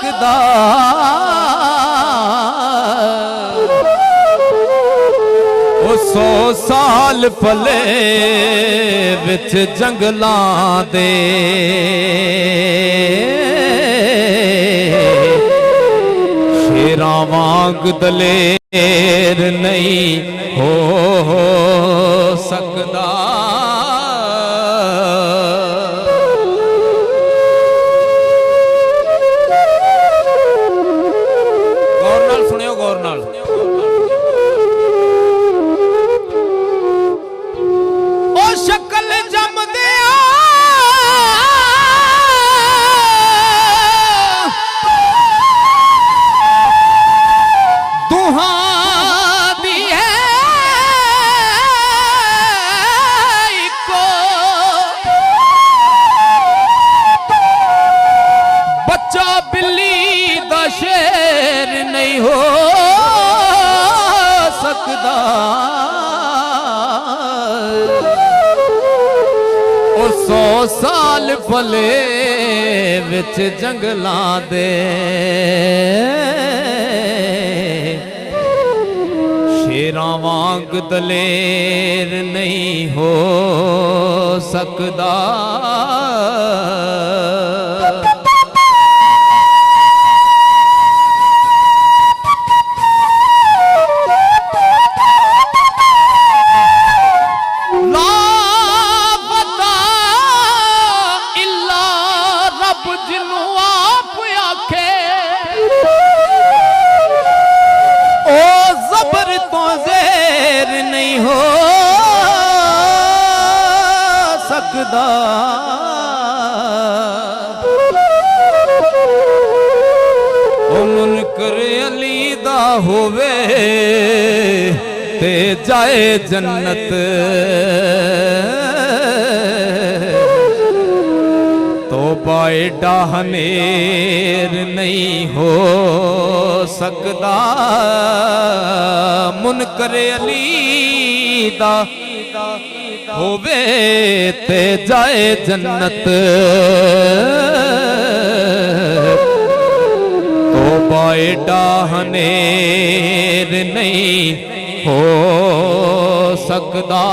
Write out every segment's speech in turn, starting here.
सकदा। ओ 100 साल पले विच जंगलां दे शेरां वांग दलेर नहीं हो सकदा। गौर नाल सुनियो, गौर नाल। ओ शक्ल जमदे शेर नहीं हो सकदा। ओ 100 साल पले विच जंगलां दे शेरां वांग दलेर नहीं हो सकदा। मुनकर अली दा होवे ते जाए जन्नत। तौबा एडा हनेर नहीं हो सकदा। मुनकर अली दा होवे ते जाए जन्नत। तौबा एडा हनेर नहीं हो सकदा।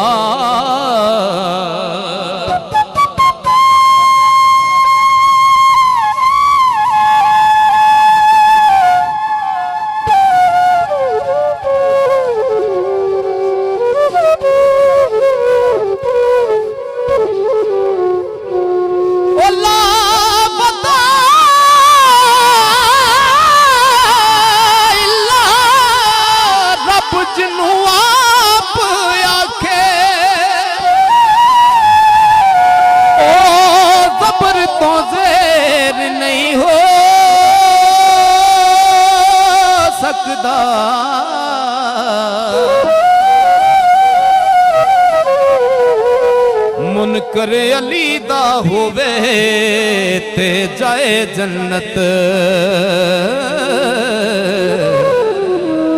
मुनकर अली दा होवे ते जाए जन्नत।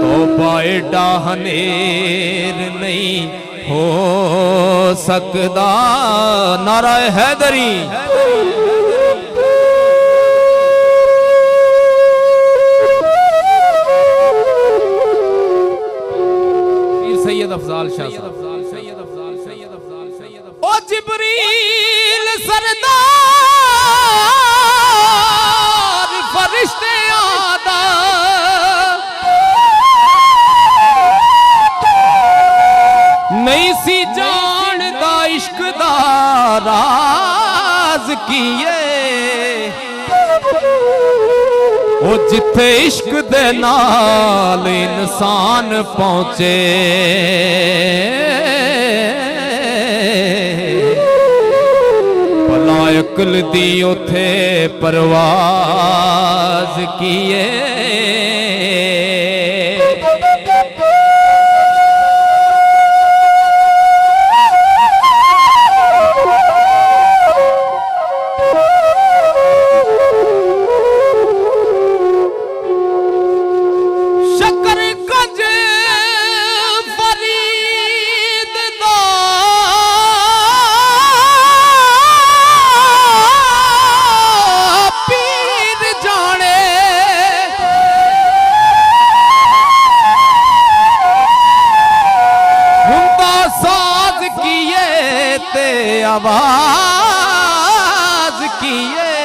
तौबा एडा हनेर नहीं हो सकदा। नारा हैदरी। सैयद अफजाल शाह साहब। ओ जिब्रील सरदार फरिश्ते आदा नहीं सी जानदा इश्क दा राज कीए। ओ जिथे इश्क दे नाल इंसान पहुंचे अकल दी उथे परवाज कीए। आवाज किए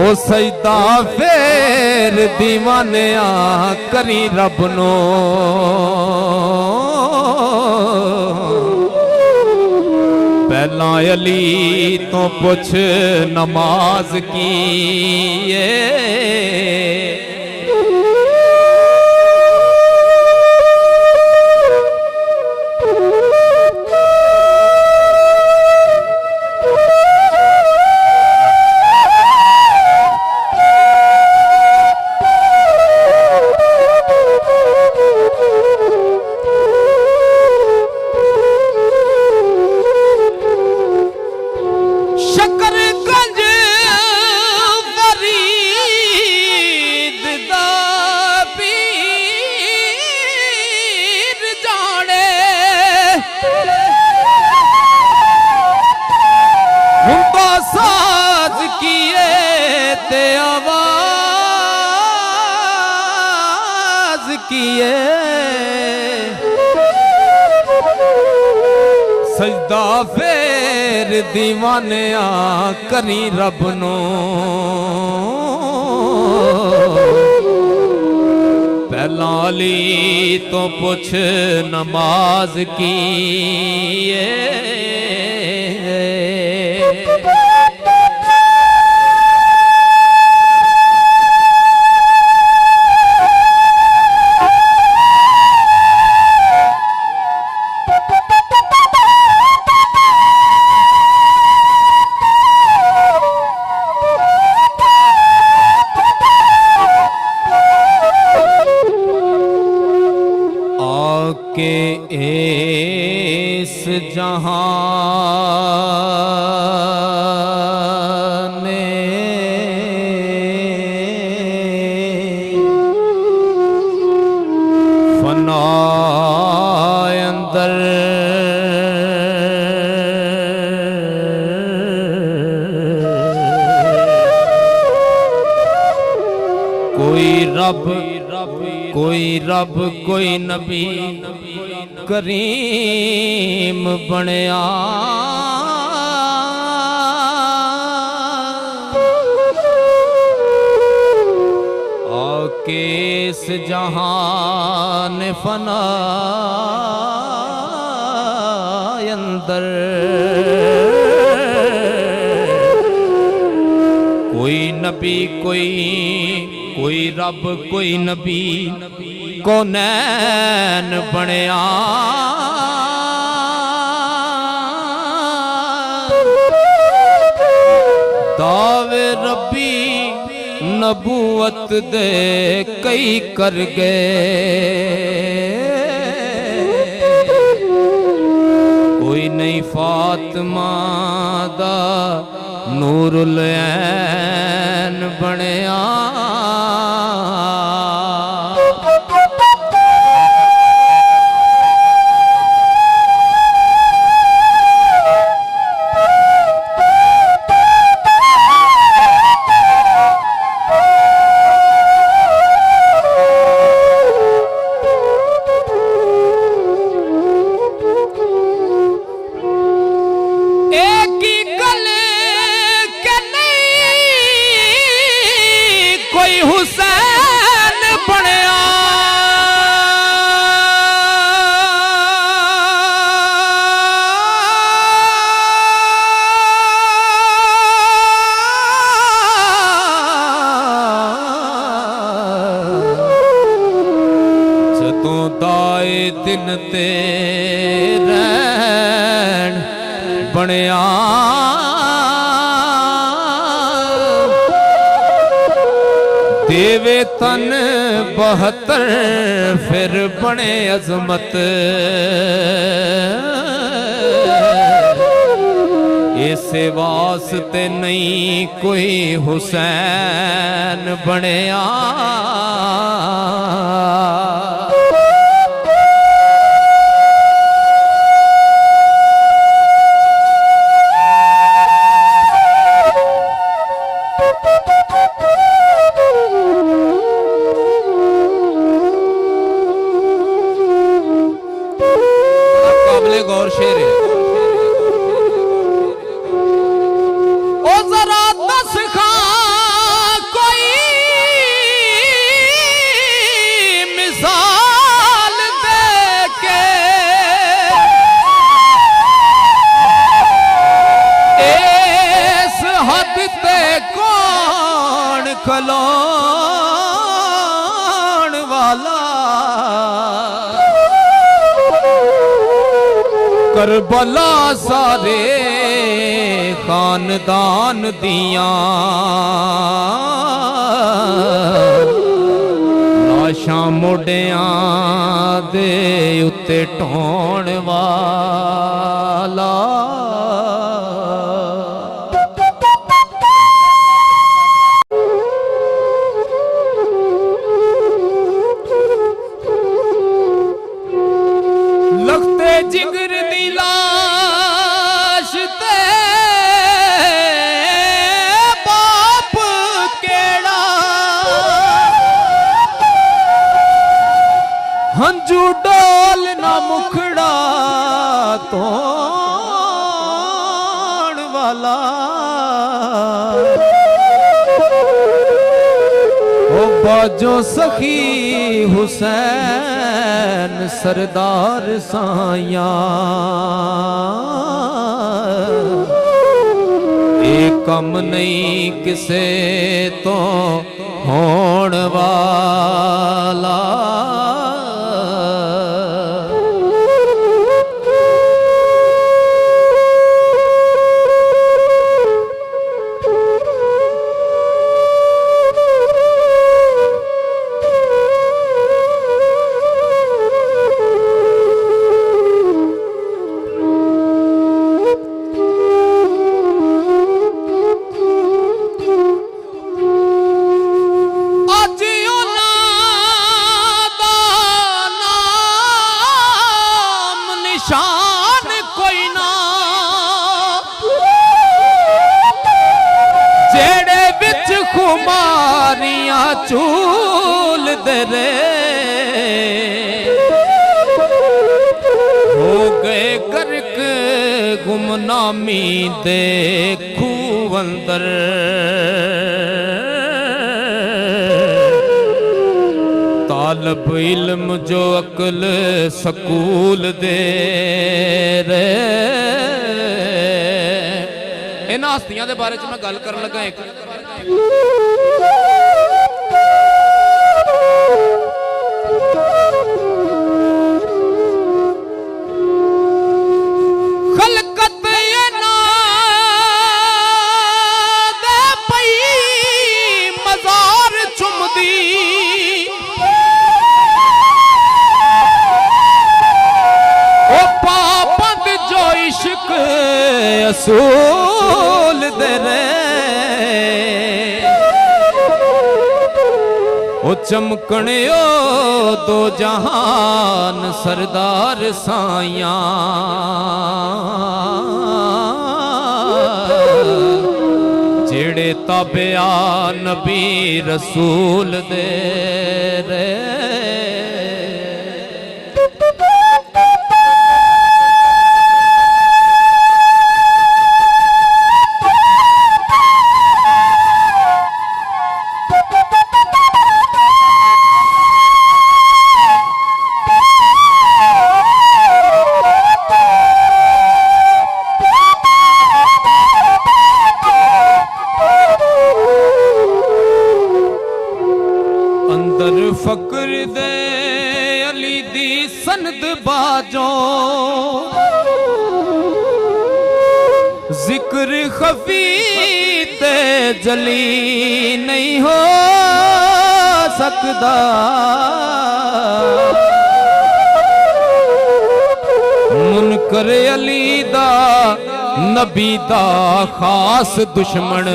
ओ सजदा फेर दीवानिया करी रब नो पहला अली तो पुछ नमाज की साज किए ते आवाज किए सजदा फेर दीवानिया करी रब नो पहला अली तो पुछ नमाज की के इस जहान में फना अंदर कोई रब कोई नबी करीम बनया आके इस जहान फना अंदर कोई नबी कोई रब कोई नबी कौनैन बनया दावे रब्बी नबूवत दे कई कर गए कोई नहीं फातिमा दा नूरुल ऐन बनया हुसैन बनया जदों दाए दिन ते रैन बनया देवे तन 72 फिर बने अजमत इसे वास्ते नहीं कोई हुसैन बनया बचाने वाला करबला सारे खानदान दिया लाशां मोडियां दे उत्ते ढोण वाला लगते जिगर दी लाश ते बाप केड़ा हंजू डोल ना मुखड़ा तोड़ वाला ओ बाजो सखी हुसैन सरदार साया एक कम नहीं किसे तो होण वाला शान कोई ना जेड़े बिच खुमारियां चूल दे हो गए गर्क गुमनामी दे खूह अंदर तालब इल्म जो अकल सकूल दे रे इन्हां हस्तियां दे बारे च मैं गल करन लगा एक खलकत दे पई मजार चुमदी इश्क असूल दे रे ओ चमकने ओ दो जहान सरदार साया जेड़े ताबिया नबी रसूल दे रे फकर दे अली दी सनद बाजो जिक्र खफी ते जली नहीं हो सकदा मुनकर अली दा नबी दा खास दुश्मन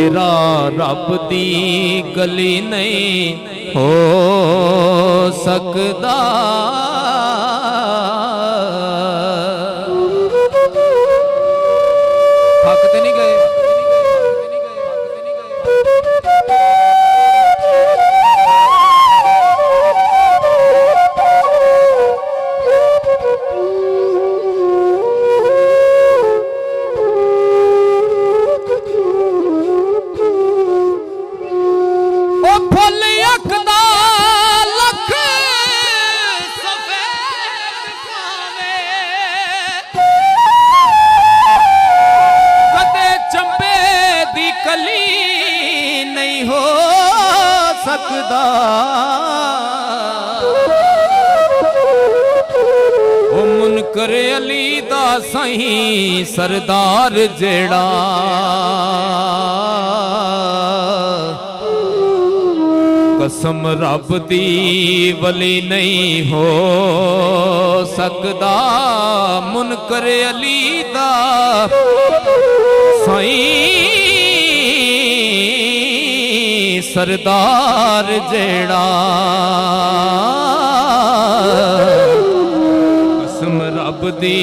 तेरा रब दी गली नहीं हो सकदा थकते नहीं गए ओ मुनकर अली दा सही सरदार जेड़ा कसम रब दी वली नहीं हो सकदा मुनकर अली दा सही सरदार जेड़ा कसम रब दी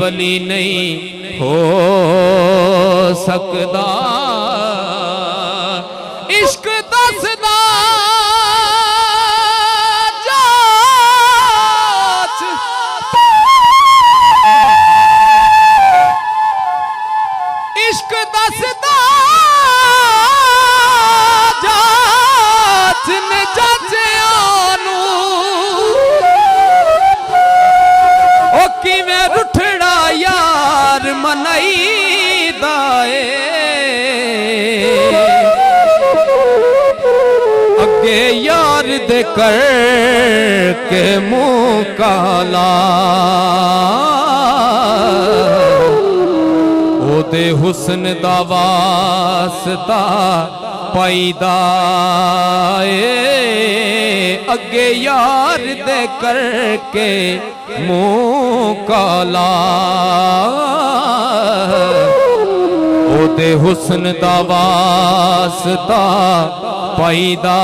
वली नहीं हो सकदा इश्क दसदा जाच इश्क दसदा जाच ने जाचियानू ओ किवें रुठड़ा यार मनाई दाए अगे यार दे कर के मुंह काला ओदे हुस्न दा वास्ता पाईदा अगे यार दे करके मुंह काला ओदे हुस्न दा वास्ता पाईदा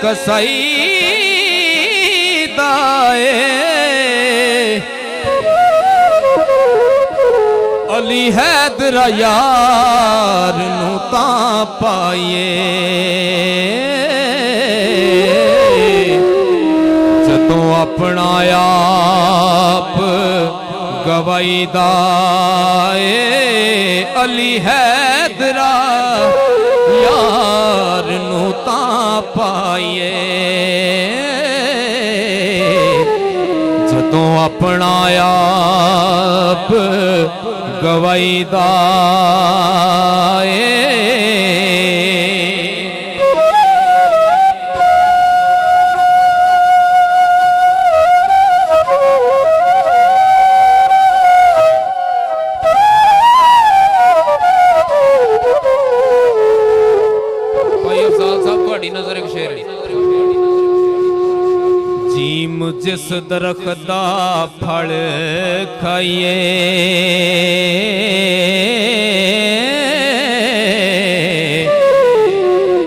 कसाई दाए अली हैदर यार नू तां पाइए जदों अपना आप गवाई दाए अली हैदर यार नू तां पाइए जदों अपना आप गवाई दाए जिस दरख्त दा फल खाइए